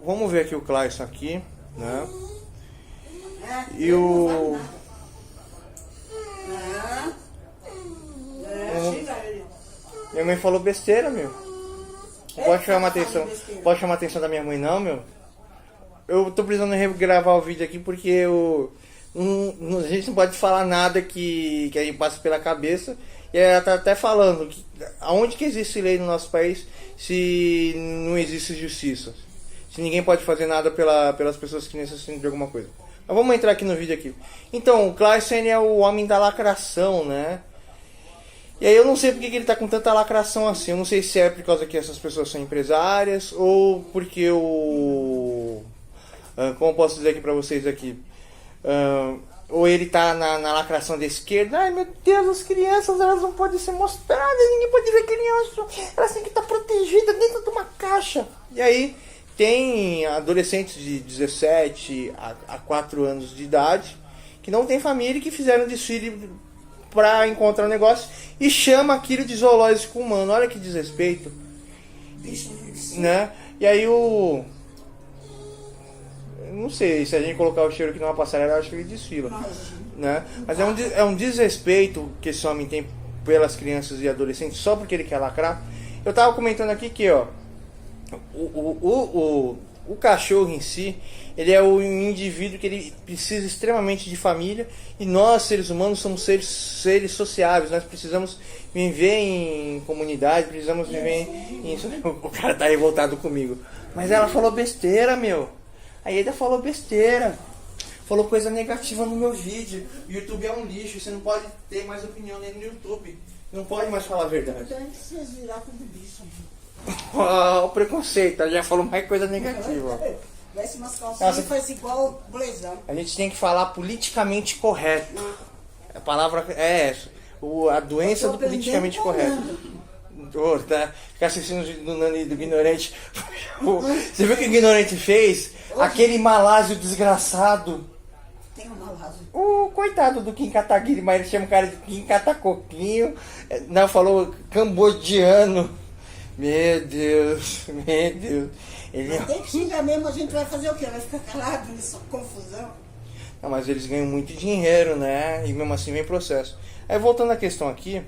vamos ver aqui o Clayson aqui, né? E o... Minha mãe falou besteira, meu. Não pode chamar atenção. Pode chamar a atenção da minha mãe não, meu. Eu tô precisando regravar o vídeo aqui porque a gente não pode falar nada que a gente passa pela cabeça. E ela tá até falando que aonde que existe lei no nosso país se não existe justiça? Se ninguém pode fazer nada pelas pessoas que necessitam de alguma coisa. Mas vamos entrar aqui no vídeo aqui. Então, o Clayson é o homem da lacração, né? E aí eu não sei porque que ele tá com tanta lacração assim. Eu não sei se é por causa que essas pessoas são empresárias ou porque como eu posso dizer aqui pra vocês aqui? Ou ele tá na lacração da esquerda. Ai meu Deus, as crianças elas não podem ser mostradas, ninguém pode ver criança, elas têm que estar protegidas dentro de uma caixa. E aí tem adolescentes de 17 a 4 anos de idade que não tem família e que fizeram desfile pra encontrar um negócio e chama aquilo de zoológico humano. Olha que desrespeito, né? E aí não sei, se a gente colocar o cheiro aqui numa passarela, eu acho que ele desfila, né? Mas é um desrespeito que esse homem tem pelas crianças e adolescentes só porque ele quer lacrar. Eu tava comentando aqui que, ó, o cachorro em si, ele é um indivíduo que ele precisa extremamente de família, e nós, seres humanos, somos seres sociáveis. Nós precisamos viver em comunidade, precisamos viver em... O cara tá revoltado comigo. Mas ela falou besteira, meu. A Ieda falou besteira. Falou coisa negativa no meu vídeo. O YouTube é um lixo, você não pode ter mais opinião nem no YouTube. Não pode mais falar a verdade. Então vocês virar tudo bicho. O preconceito, ela já falou mais coisa negativa. Veste umas calcinhas e faz igual o blazão. A gente tem que falar politicamente correto. A palavra é essa. A doença do politicamente correto. Tá? Ficar assistindo do Nani do ignorante. Você viu o que o ignorante fez? Aquele malásio desgraçado. Tem um malásio. O coitado do Kim Kataguiri, mas ele chama o cara de Kim Katacoquinho. Não, falou cambodiano. Meu Deus, meu Deus. Ele... Tem que xingar mesmo, a gente vai fazer o quê? Vai ficar calado nessa confusão? Não, mas eles ganham muito dinheiro, né? E mesmo assim vem processo. Aí voltando à questão aqui,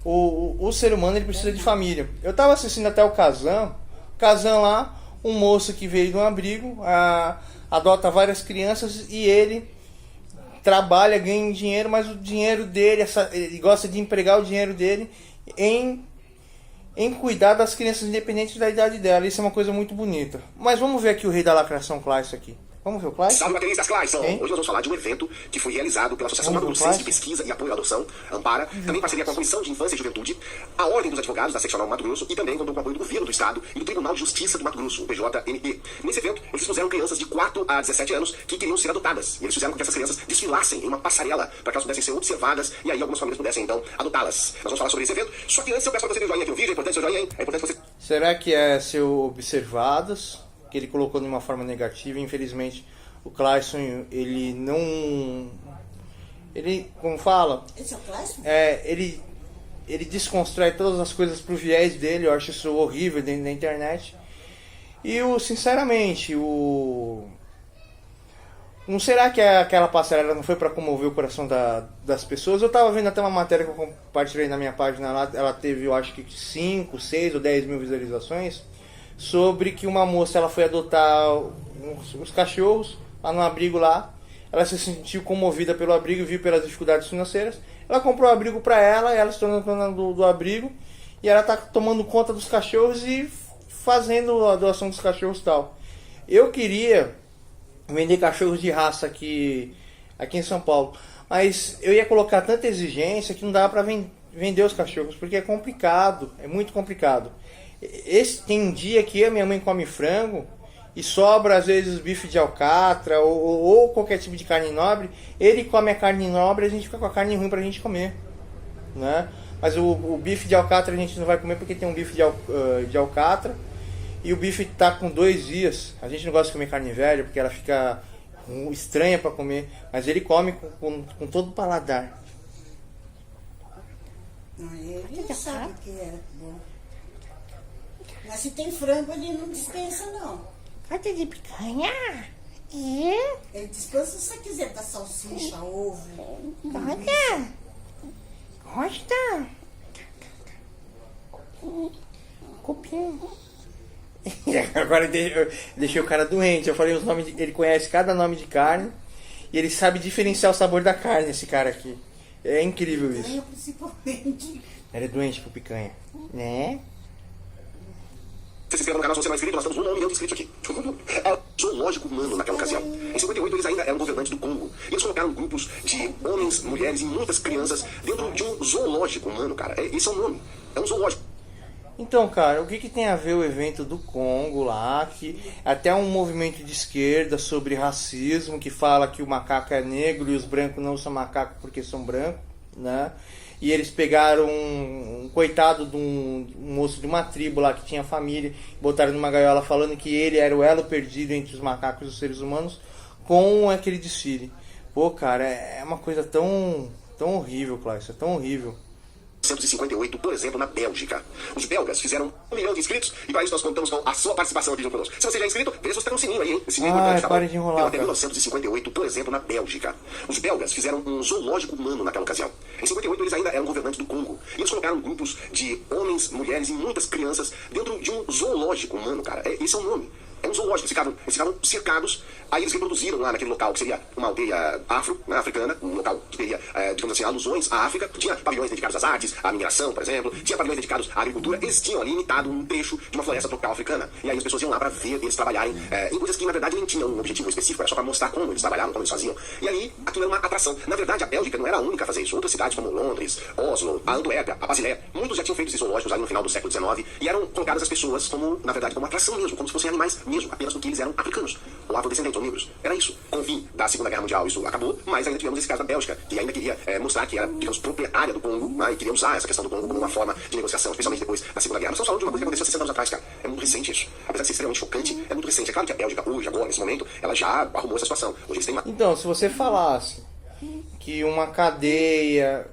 o ser humano ele precisa de família. Eu tava assistindo até o Kazan lá, um moço que veio de um abrigo, adota várias crianças e ele trabalha, ganha dinheiro, mas o dinheiro dele, ele gosta de empregar o dinheiro dele em cuidar das crianças independente da idade dela. Isso é uma coisa muito bonita. Mas vamos ver aqui o rei da lacração, Clayson, aqui. Vamos ver o Clayson? Salve, bateristas Clayson! Hoje nós vamos falar de um evento que foi realizado pela Associação Mato Grossense de Pesquisa e Apoio à Adoção, Ampara, também em parceria com a Comissão de Infância e Juventude, a Ordem dos Advogados da Seccional Mato Grosso e também com o apoio do Governo do Estado e do Tribunal de Justiça do Mato Grosso, o PJMP. Nesse evento, eles fizeram crianças de 4 a 17 anos que queriam ser adotadas. E eles fizeram com que essas crianças desfilassem em uma passarela para que elas pudessem ser observadas e aí algumas famílias pudessem, então, adotá-las. Nós vamos falar sobre esse evento. Só que antes eu peço para você ver o joinha aqui no vídeo. É importante seu joinha, hein? É importante você... Será que é ser observadas? Que ele colocou de uma forma negativa. Infelizmente, o Clayson, ele não... Ele, como fala... Esse é o Clayson? Ele desconstrói todas as coisas pro viés dele. Eu acho isso horrível dentro da internet. E sinceramente, não será que aquela passarela não foi para comover o coração das pessoas? Eu tava vendo até uma matéria que eu compartilhei na minha página lá. Ela teve, eu acho que 5, 6 ou 10 mil visualizações. Sobre que uma moça, ela foi adotar os cachorros lá no abrigo lá. Ela se sentiu comovida pelo abrigo, viu pelas dificuldades financeiras. Ela comprou o abrigo para ela se tornou dona do abrigo. E ela tá tomando conta dos cachorros e fazendo a doação dos cachorros e tal. Eu queria vender cachorros de raça aqui em São Paulo. Mas eu ia colocar tanta exigência que não dava para vender os cachorros. Porque é complicado, é muito complicado. Tem um dia que a minha mãe come frango e sobra às vezes bife de alcatra ou qualquer tipo de carne nobre. Ele come a carne nobre e a gente fica com a carne ruim pra gente comer, né? Mas o bife de alcatra a gente não vai comer porque tem um bife de alcatra e o bife tá com 2 dias. A gente não gosta de comer carne velha porque ela fica estranha para comer, mas ele come com todo o paladar. Ele sabe que é bom. Mas se tem frango, ele não dispensa, não. Gosta de picanha? É? Ele dispensa se você quiser dar salsicha, ovo. Gosta? Gosta? Cupim. Agora eu deixei o cara doente. Eu falei os nomes. Ele conhece cada nome de carne. E ele sabe diferenciar o sabor da carne, esse cara aqui. É incrível isso. Picanha, principalmente. Ele é doente por picanha. Né? Você se inscreva no canal se você não é inscrito, nós temos 1 milhão de inscritos aqui. É zoológico humano naquela ocasião. Em 58 eles ainda eram governantes do Congo. E eles colocaram grupos de homens, mulheres e muitas crianças dentro de um zoológico humano, cara. Esse é o nome. É um zoológico. Então, cara, o que tem a ver o evento do Congo lá, que até um movimento de esquerda sobre racismo, que fala que o macaco é negro e os brancos não são macacos porque são brancos, né? E eles pegaram um coitado de um moço de uma tribo lá que tinha família, botaram numa gaiola falando que ele era o elo perdido entre os macacos e os seres humanos com aquele desfile. Pô, cara, é uma coisa tão horrível, Cláudio, é tão horrível. 1958, por exemplo, na Bélgica. Os belgas fizeram 1 milhão de inscritos e para isso nós contamos com a sua participação aqui junto conosco. Se você já é inscrito, veja se você tá no sininho aí, hein? Esse sininho Ai, tá para de enrolar, até cara. 1958, por exemplo, na Bélgica. Os belgas fizeram um zoológico humano naquela ocasião. Em 58 eles ainda eram governantes do Congo. E eles colocaram grupos de homens, mulheres e muitas crianças dentro de um zoológico humano, cara. Esse é o nome. É um zoológico. Eles ficavam cercados. Aí eles reproduziram lá naquele local que seria uma aldeia africana, um local que teria, digamos assim, alusões à África. Tinha pavilhões dedicados às artes, à mineração, por exemplo. Tinha pavilhões dedicados à agricultura. Eles tinham ali imitado um trecho de uma floresta tropical africana. E aí as pessoas iam lá para ver eles trabalharem em coisas que, na verdade, nem tinham um objetivo específico. Era só para mostrar como eles trabalhavam, como eles faziam. E ali, aquilo era uma atração. Na verdade, a Bélgica não era a única a fazer isso. Outras cidades como Londres, Oslo, a Antuérpia, a Basileia, muitos já tinham feito esses zoológicos ali no final do século XIX. E eram colocadas as pessoas como, na verdade, como atração mesmo. Como se fossem animais mesmo. Apenas porque eles eram africanos. Ou afrodescendentes, ou negros. Era isso. Com o fim da Segunda Guerra Mundial, isso acabou. Mas ainda tivemos esse caso da Bélgica, que ainda queria mostrar que era, digamos, proprietária do Congo, né, e queria usar essa questão do Congo como uma forma de negociação, especialmente depois da Segunda Guerra. Nós estamos falando de uma coisa que aconteceu 60 anos atrás, cara. É muito recente isso. Apesar de ser extremamente chocante, é muito recente. É claro que a Bélgica, hoje, agora, nesse momento, ela já arrumou essa situação. Hoje eles têm uma... Então, se você falasse que uma cadeia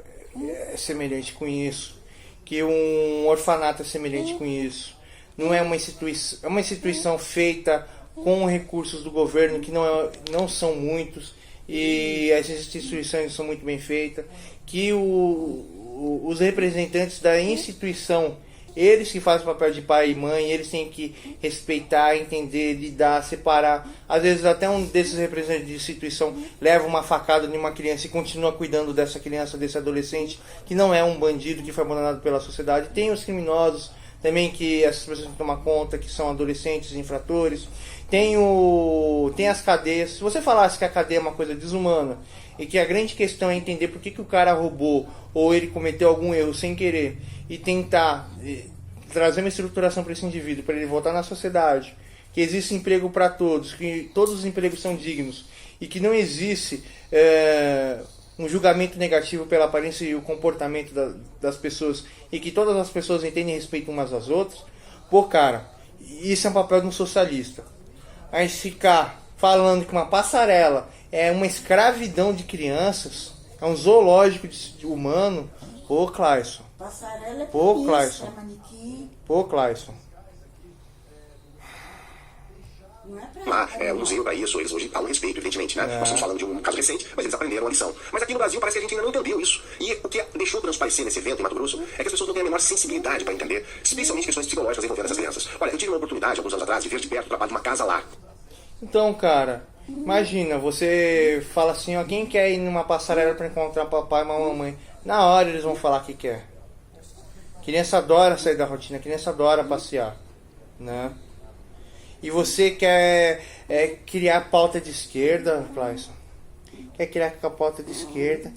é semelhante com isso, que um orfanato é semelhante com isso, não é uma instituição, é uma instituição feita com recursos do governo que não são muitos, e essas instituições são muito bem feitas, que os representantes da instituição, eles que fazem o papel de pai e mãe, eles têm que respeitar, entender, lidar, separar. Às vezes até um desses representantes de instituição leva uma facada de uma criança e continua cuidando dessa criança, desse adolescente, que não é um bandido, que foi abandonado pela sociedade. Tem os criminosos também, que essas pessoas têm que tomar conta, que são adolescentes, infratores. Tem as cadeias. Se você falasse que a cadeia é uma coisa desumana e que a grande questão é entender por que o cara roubou ou ele cometeu algum erro sem querer e tentar trazer uma estruturação para esse indivíduo, para ele voltar na sociedade, que existe emprego para todos, que todos os empregos são dignos e que não existe um julgamento negativo pela aparência e o comportamento das pessoas e que todas as pessoas entendem e respeitam umas às outras, pô, cara, isso é um papel de um socialista. Aí ficar falando que uma passarela é uma escravidão de crianças, é um zoológico humano, pô, Clayson. Passarela é Pô, isso, Clayson. é manequim. Pô, Clayson. Não é pra um museu para isso, eles hoje falam respeito, evidentemente, né? Nós estamos falando de um caso recente, mas eles aprenderam a lição. Mas aqui no Brasil parece que a gente ainda não entendeu isso. E o que deixou transparecer nesse evento em Mato Grosso é que as pessoas não têm a menor sensibilidade para entender, especialmente questões psicológicas envolvendo essas crianças. Olha, eu tive uma oportunidade, alguns anos atrás, de ver de perto o trabalho de uma casa lá. Então, cara, imagina, você fala assim, ó, quem quer ir numa passarela para encontrar papai e mamãe? Na hora eles vão falar que quer. Criança adora sair da rotina, criança adora passear, né? E você quer criar pauta de esquerda, Clayson? Quer criar a pauta de esquerda?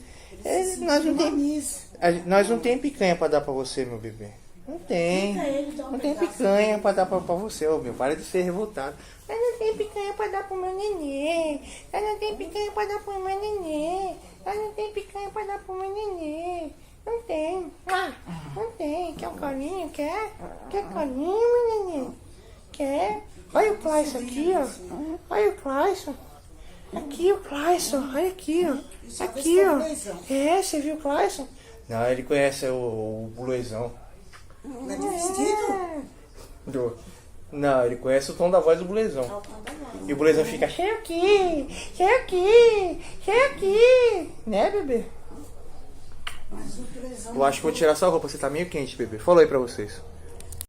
Nós não tem picanha para dar para você, meu bebê. Não tem. Não tem picanha para dar para você, ô meu. Para de ser revoltado. Mas não tem picanha para dar pro meu nenê. Mas não tem picanha para dar pro meu nenê. Mas não tem picanha para dar pro meu nenê. Não tem. Não tem. Quer um carinho? Quer? Quer carinho, meu nenê? Quer? Olha o Clayson aqui, ó. Olha o Clayson. Aqui o Clayson. Olha aqui, ó. Aqui, ó. Você viu o Clayson? Não, ele conhece o Bluezão. Não é de vestido? Não, ele conhece o tom da voz do Bulezão. É o tom da voz. E o Bulezão fica, cheio aqui, cheio aqui, cheio aqui. Né, bebê? Mas o Bulezão Eu acho que vou tirar sua roupa, você tá meio quente, bebê. Falou aí pra vocês.